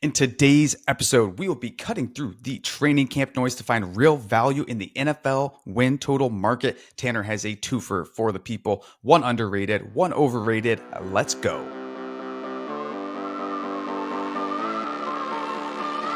In today's episode, we will be cutting through the training camp noise to find real value in the NFL win total market. Tanner has a twofer for the people, one underrated, one overrated. Let's go.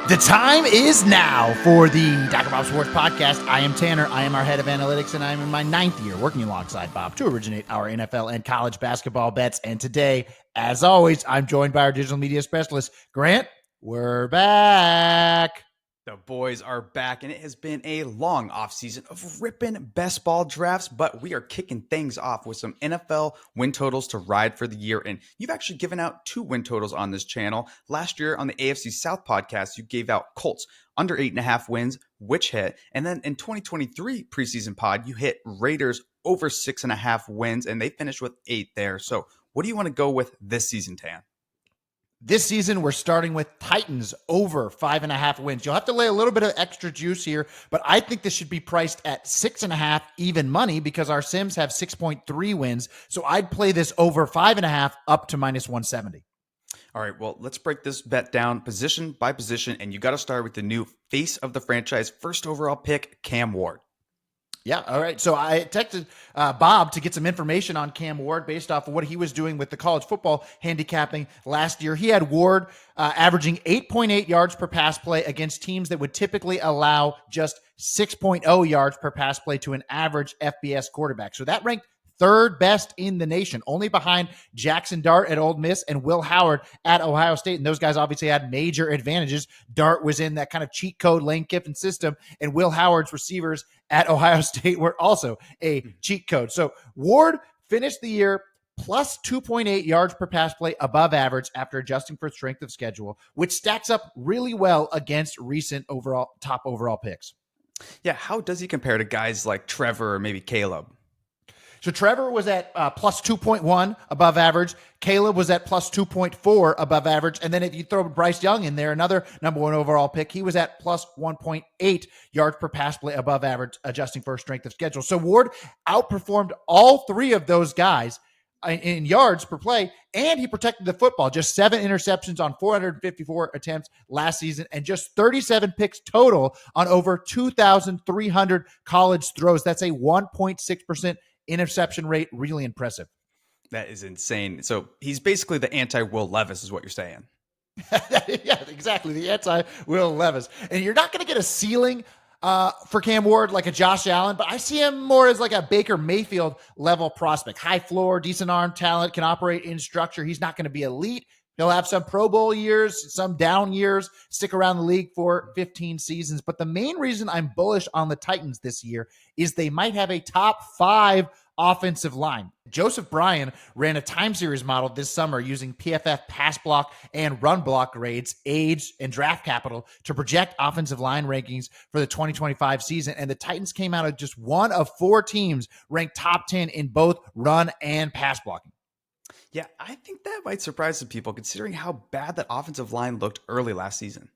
The time is now for the Dr. Bob Sports Podcast. I am Tanner. I am our head of analytics, and I am in my 9th year working alongside Bob to originate our NFL and college basketball bets. And today, as always, I'm joined by our digital media specialist, Grant. We're back. The boys are back, and it has been a long offseason of ripping best ball drafts, but we are kicking things off with some NFL win totals to ride for the year. And you've actually given out 2 win totals on this channel. Last year on the AFC South podcast, you gave out Colts under 8.5 wins, which hit. And then in 2023 preseason pod, you hit Raiders over 6.5 wins, and they finished with 8 there. So what do you want to go with this season, Tan? This season, we're starting with Titans over 5.5 wins. You'll have to lay a little bit of extra juice here, but I think this should be priced at 6.5 even money because our Sims have 6.3 wins. So I'd play this over 5.5 up to minus 170. All right, well, let's break this bet down position by position, and you got to start with the new face of the franchise, first overall pick, Cam Ward. Yeah, all right. So I texted Bob to get some information on Cam Ward based off of what he was doing with the college football handicapping last year. He had Ward averaging 8.8 yards per pass play against teams that would typically allow just 6.0 yards per pass play to an average FBS quarterback. So that ranked 3rd best in the nation, only behind Jackson Dart at Ole Miss and Will Howard at Ohio State. And those guys obviously had major advantages. Dart was in that kind of cheat code Lane Kiffin system, and Will Howard's receivers at Ohio State were also a cheat code. So Ward finished the year plus 2.8 yards per pass play above average after adjusting for strength of schedule, which stacks up really well against recent top overall picks. Yeah, how does he compare to guys like Trevor or maybe Caleb? So Trevor was at plus 2.1 above average. Caleb was at plus 2.4 above average. And then if you throw Bryce Young in there, another number 1 overall pick, he was at plus 1.8 yards per pass play above average, adjusting for strength of schedule. So Ward outperformed all 3 of those guys in yards per play, and he protected the football. Just 7 interceptions on 454 attempts last season, and just 37 picks total on over 2,300 college throws. That's a 1.6% interception rate. Really impressive. That is insane. So he's basically the anti-Will Levis is what you're saying. Yeah, exactly. The anti-Will Levis. And you're not going to get a ceiling for Cam Ward like a Josh Allen, but I see him more as like a Baker Mayfield level prospect. High floor, decent arm talent, can operate in structure. He's not going to be elite. He'll have some Pro Bowl years, some down years, stick around the league for 15 seasons. But the main reason I'm bullish on the Titans this year is they might have a top 5 offensive line. Joseph Bryan ran a time series model this summer using PFF pass block and run block grades, age, and draft capital to project offensive line rankings for the 2025 season. And the Titans came out of just one of 4 teams ranked top 10 in both run and pass blocking. Yeah, I think that might surprise some people considering how bad that offensive line looked early last season.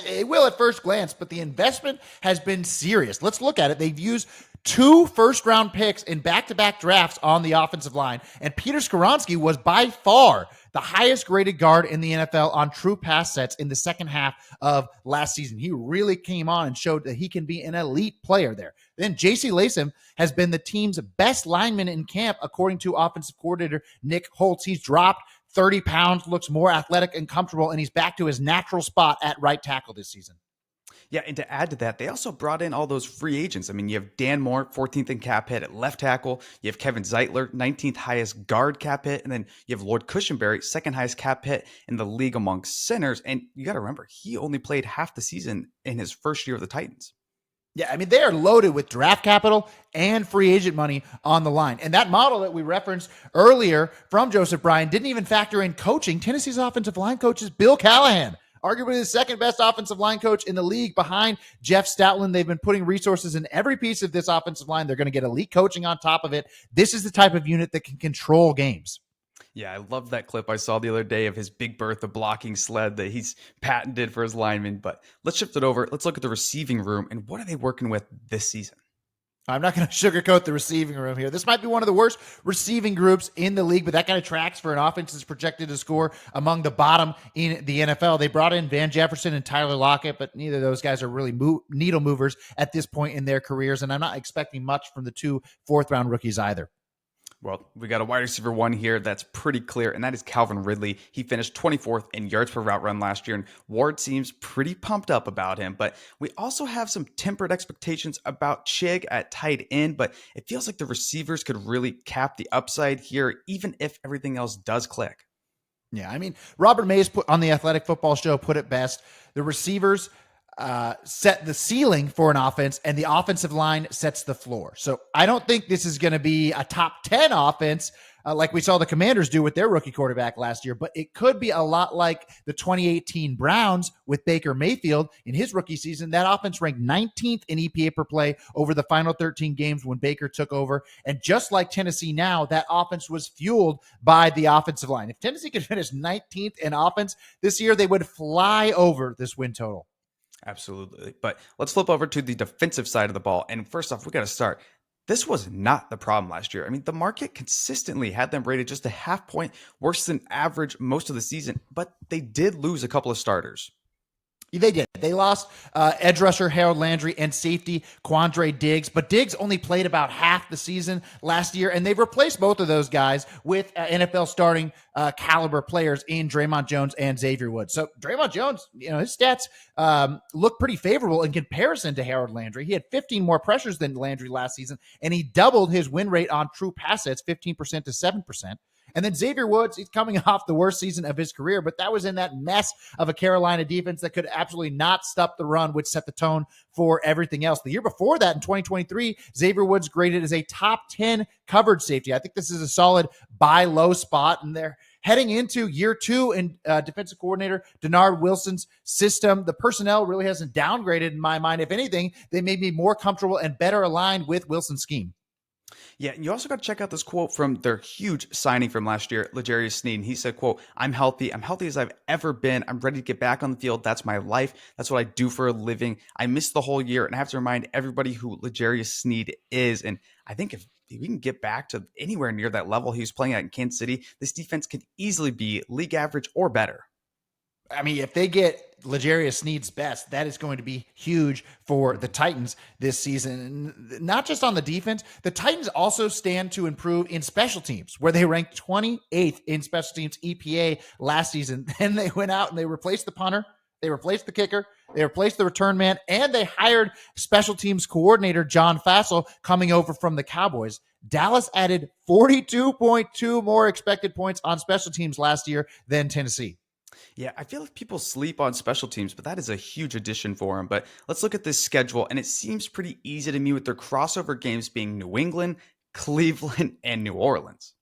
It will at first glance, but the investment has been serious. Let's look at it. They've used 2 first-round picks in back-to-back drafts on the offensive line, and Peter Skoronski was by far the highest-graded guard in the NFL on true pass sets in the second half of last season. He really came on and showed that he can be an elite player there. Then J.C. Latham has been the team's best lineman in camp, according to offensive coordinator Nick Holtz. He's dropped 30 pounds, looks more athletic and comfortable, and he's back to his natural spot at right tackle this season. Yeah, and to add to that, they also brought in all those free agents. I mean, you have Dan Moore, 14th in cap hit at left tackle. You have Kevin Zeitler, 19th highest guard cap hit. And then you have Lord Cushenberry, 2nd highest cap hit in the league among centers. And you got to remember, he only played half the season in his first year of the Titans. Yeah, I mean, they are loaded with draft capital and free agent money on the line. And that model that we referenced earlier from Joseph Bryan didn't even factor in coaching. Tennessee's offensive line coach is Bill Callahan, arguably the 2nd best offensive line coach in the league behind Jeff Stoutland. They've been putting resources in every piece of this offensive line. They're going to get elite coaching on top of it. This is the type of unit that can control games. Yeah, I love that clip I saw the other day of his Big Bertha blocking sled that he's patented for his linemen. But let's shift it over. Let's look at the receiving room and what are they working with this season? I'm not going to sugarcoat the receiving room here. This might be one of the worst receiving groups in the league, but that kind of tracks for an offense that's projected to score among the bottom in the NFL. They brought in Van Jefferson and Tyler Lockett, but neither of those guys are really needle movers at this point in their careers, and I'm not expecting much from the two fourth-round rookies either. Well, we got a wide receiver one here that's pretty clear, and that is Calvin Ridley. He finished 24th in yards per route run last year, and Ward seems pretty pumped up about him. But we also have some tempered expectations about Chig at tight end, but it feels like the receivers could really cap the upside here, even if everything else does click. Yeah, I mean, Robert Mays on the Athletic Football Show put it best. The receivers set the ceiling for an offense, and the offensive line sets the floor. So I don't think this is going to be a top 10 offense like we saw the Commanders do with their rookie quarterback last year, but it could be a lot like the 2018 Browns with Baker Mayfield in his rookie season. That offense ranked 19th in EPA per play over the final 13 games when Baker took over. And just like Tennessee now, that offense was fueled by the offensive line. If Tennessee could finish 19th in offense this year, they would fly over this win total. Absolutely. But let's flip over to the defensive side of the ball. And first off, we got to start. This was not the problem last year. I mean, the market consistently had them rated just a half point worse than average most of the season, but they did lose a couple of starters. They did. They lost edge rusher Harold Landry and safety Quandre Diggs, but Diggs only played about half the season last year, and they've replaced both of those guys with NFL starting caliber players in Draymond Jones and Xavier Woods. So Draymond Jones, his stats look pretty favorable in comparison to Harold Landry. He had 15 more pressures than Landry last season, and he doubled his win rate on true pass sets, 15% to 7%. And then Xavier Woods, he's coming off the worst season of his career, but that was in that mess of a Carolina defense that could absolutely not stop the run, which set the tone for everything else. The year before that, in 2023, Xavier Woods graded as a top 10 coverage safety. I think this is a solid buy low spot, and they're heading into year two in defensive coordinator Denard Wilson's system. The personnel really hasn't downgraded in my mind. If anything, they may be more comfortable and better aligned with Wilson's scheme. Yeah, and you also got to check out this quote from their huge signing from last year, L'Jarius Sneed. And he said, quote, I'm healthy as I've ever been. I'm ready to get back on the field. That's my life. That's what I do for a living. I missed the whole year, and I have to remind everybody who L'Jarius Sneed is. And I think if we can get back to anywhere near that level he was playing at in Kansas City, this defense could easily be league average or better. I mean, if they get L'Jarius Sneed's best, that is going to be huge for the Titans this season. And not just on the defense, the Titans also stand to improve in special teams, where they ranked 28th in special teams EPA last season. Then they went out and they replaced the punter, they replaced the kicker, they replaced the return man, and they hired special teams coordinator John Fassel coming over from the Cowboys. Dallas added 42.2 more expected points on special teams last year than Tennessee. Yeah, I feel like people sleep on special teams, but that is a huge addition for them. But let's look at this schedule, and it seems pretty easy to me with their crossover games being New England, Cleveland, and New Orleans.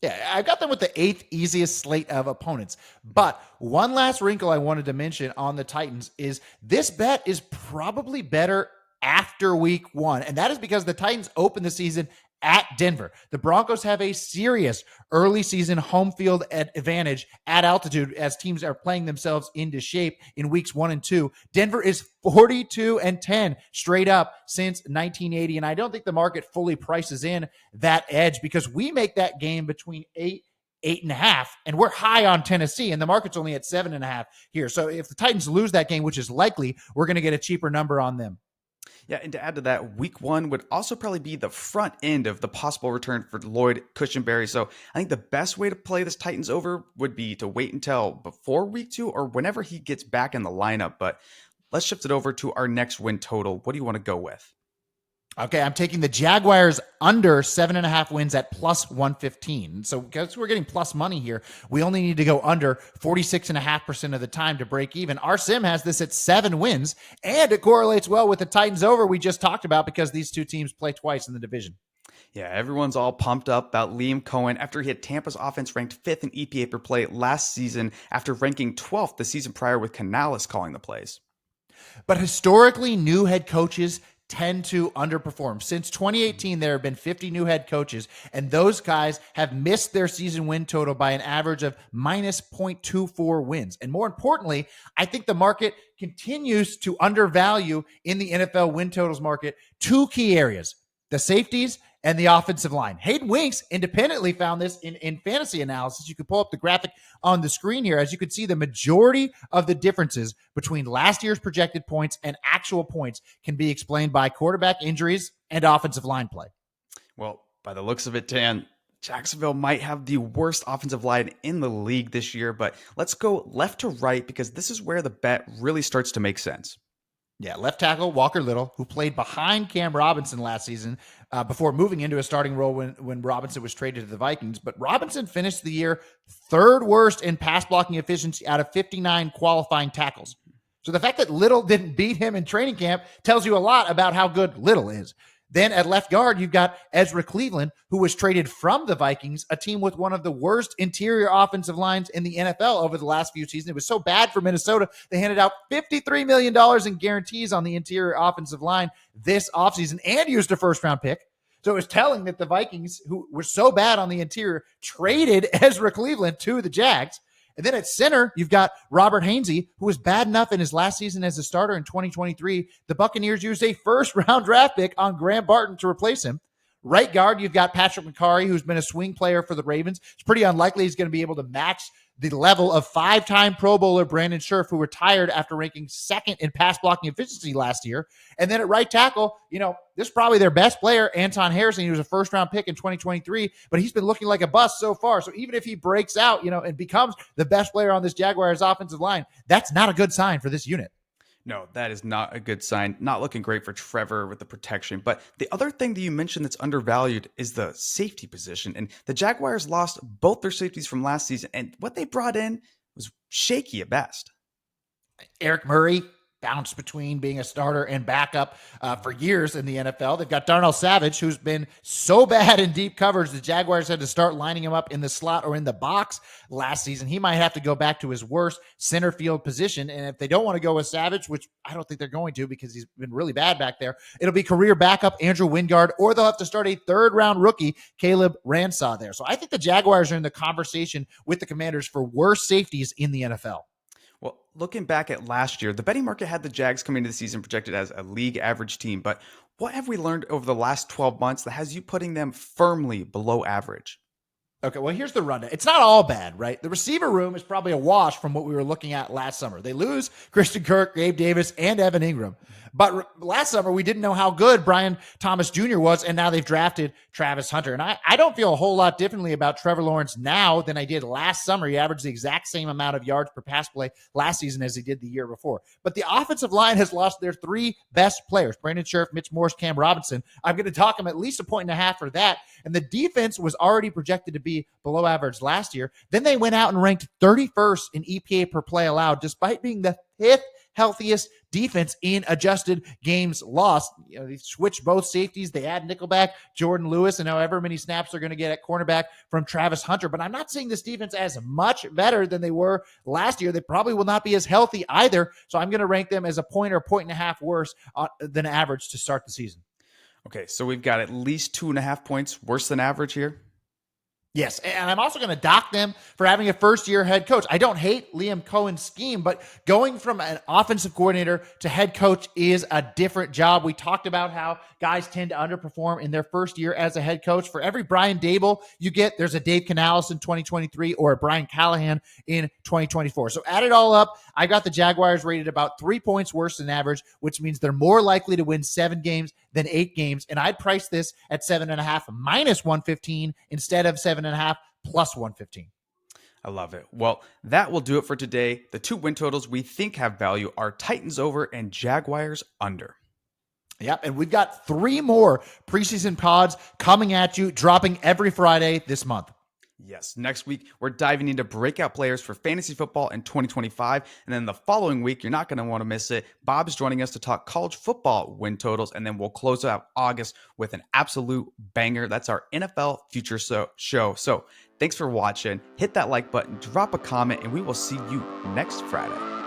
Yeah, I got them with the 8th easiest slate of opponents. But one last wrinkle I wanted to mention on the Titans is this bet is probably better after week one, and that is because the Titans open the season at Denver. The Broncos have a serious early season home field advantage at altitude as teams are playing themselves into shape in weeks 1 and 2. Denver is 42-10 straight up since 1980. And I don't think the market fully prices in that edge because we make that game between 8.5, and we're high on Tennessee, and the market's only at 7.5 here. So if the Titans lose that game, which is likely, we're going to get a cheaper number on them. Yeah, and to add to that, week one would also probably be the front end of the possible return for Lloyd Cushenberry. So I think the best way to play this Titans over would be to wait until before week 2 or whenever he gets back in the lineup. But let's shift it over to our next win total. What do you want to go with? Okay, I'm taking the Jaguars under 7.5 wins at plus 115. So because we're getting plus money here, we only need to go under 46.5% of the time to break even. Our sim has this at 7 wins, and it correlates well with the Titans over we just talked about because these two teams play twice in the division. Yeah, everyone's all pumped up about Liam Cohen after he had Tampa's offense ranked 5th in EPA per play last season after ranking 12th the season prior with Canales calling the plays. But historically, new head coaches tend to underperform. Since 2018, there have been 50 new head coaches, and those guys have missed their season win total by an average of minus 0.24 wins. And more importantly, I think the market continues to undervalue in the NFL win totals market 2 key areas: the safeties, and the offensive line. HaydenWinks independently found this in fantasy analysis. You can pull up the graphic on the screen here. As you can see, the majority of the differences between last year's projected points and actual points can be explained by quarterback injuries and offensive line play. Well, by the looks of it, Dan, Jacksonville might have the worst offensive line in the league this year, but let's go left to right because this is where the bet really starts to make sense. Yeah, left tackle Walker Little, who played behind Cam Robinson last season before moving into a starting role when Robinson was traded to the Vikings. But Robinson finished the year third worst in pass blocking efficiency out of 59 qualifying tackles. So the fact that Little didn't beat him in training camp tells you a lot about how good Little is. Then at left guard, you've got Ezra Cleveland, who was traded from the Vikings, a team with one of the worst interior offensive lines in the NFL over the last few seasons. It was so bad for Minnesota, they handed out $53 million in guarantees on the interior offensive line this offseason and used a first-round pick. So it was telling that the Vikings, who were so bad on the interior, traded Ezra Cleveland to the Jags. And then at center, you've got Robert Hainsey, who was bad enough in his last season as a starter in 2023. The Buccaneers used a first-round draft pick on Graham Barton to replace him. Right guard, you've got Patrick McCarry, who's been a swing player for the Ravens. It's pretty unlikely he's going to be able to match the level of five-time Pro Bowler Brandon Scherff, who retired after ranking second in pass blocking efficiency last year. And then at right tackle, this is probably their best player, Anton Harrison. He was a first-round pick in 2023, but he's been looking like a bust so far. So even if he breaks out, and becomes the best player on this Jaguars offensive line, that's not a good sign for this unit. No, that is not a good sign. Not looking great for Trevor with the protection. But the other thing that you mentioned that's undervalued is the safety position. And the Jaguars lost both their safeties from last season. And what they brought in was shaky at best. Eric Murray bounced between being a starter and backup for years in the NFL. They've got Darnell Savage, who's been so bad in deep coverage, the Jaguars had to start lining him up in the slot or in the box last season. He might have to go back to his worst center field position. And if they don't want to go with Savage, which I don't think they're going to because he's been really bad back there, it'll be career backup Andrew Wingard, or they'll have to start a third-round rookie, Caleb Ransaw there. So I think the Jaguars are in the conversation with the Commanders for worst safeties in the NFL. Well, looking back at last year, the betting market had the Jags coming into the season projected as a league average team. But what have we learned over the last 12 months that has you putting them firmly below average? Okay, well, here's the rundown. It's not all bad, right? The receiver room is probably a wash from what we were looking at last summer. They lose Christian Kirk, Gabe Davis, and Evan Ingram. But last summer, we didn't know how good Brian Thomas Jr. was, and now they've drafted Travis Hunter. And I don't feel a whole lot differently about Trevor Lawrence now than I did last summer. He averaged the exact same amount of yards per pass play last season as he did the year before. But the offensive line has lost their three best players, Brandon Scherff, Mitch Morse, Cam Robinson. I'm going to talk him at least 1.5 points for that. And the defense was already projected to be below average last year. Then they went out and ranked 31st in EPA per play allowed, despite being the fifth healthiest defense in adjusted games lost. They switched both safeties. They add nickelback Jordan Lewis and however many snaps they're going to get at cornerback from Travis Hunter. But I'm not seeing this defense as much better than they were last year. They probably will not be as healthy either. So I'm going to rank them as a point or 1.5 points worse than average to start the season. Okay, so we've got at least 2.5 points worse than average here. Yes, and I'm also going to dock them for having a first-year head coach. I don't hate Liam Cohen's scheme, but going from an offensive coordinator to head coach is a different job. We talked about how guys tend to underperform in their first year as a head coach. For every Brian Dable you get, there's a Dave Canales in 2023 or a Brian Callahan in 2024. So add it all up, I got the Jaguars rated about 3 points worse than average, which means they're more likely to win 7 games than 8 games. And I'd price this at 7.5 minus 115 instead of 7.5 plus 115. I love it. Well, that will do it for today. The 2 win totals we think have value are Titans over and Jaguars under. Yep, and we've got 3 more preseason pods coming at you, dropping every Friday this month. Yes, next week, we're diving into breakout players for fantasy football in 2025. And then the following week, you're not going to want to miss it. Bob's joining us to talk college football win totals. And then we'll close out August with an absolute banger. That's our NFL Future Show. So thanks for watching. Hit that like button, drop a comment, and we will see you next Friday.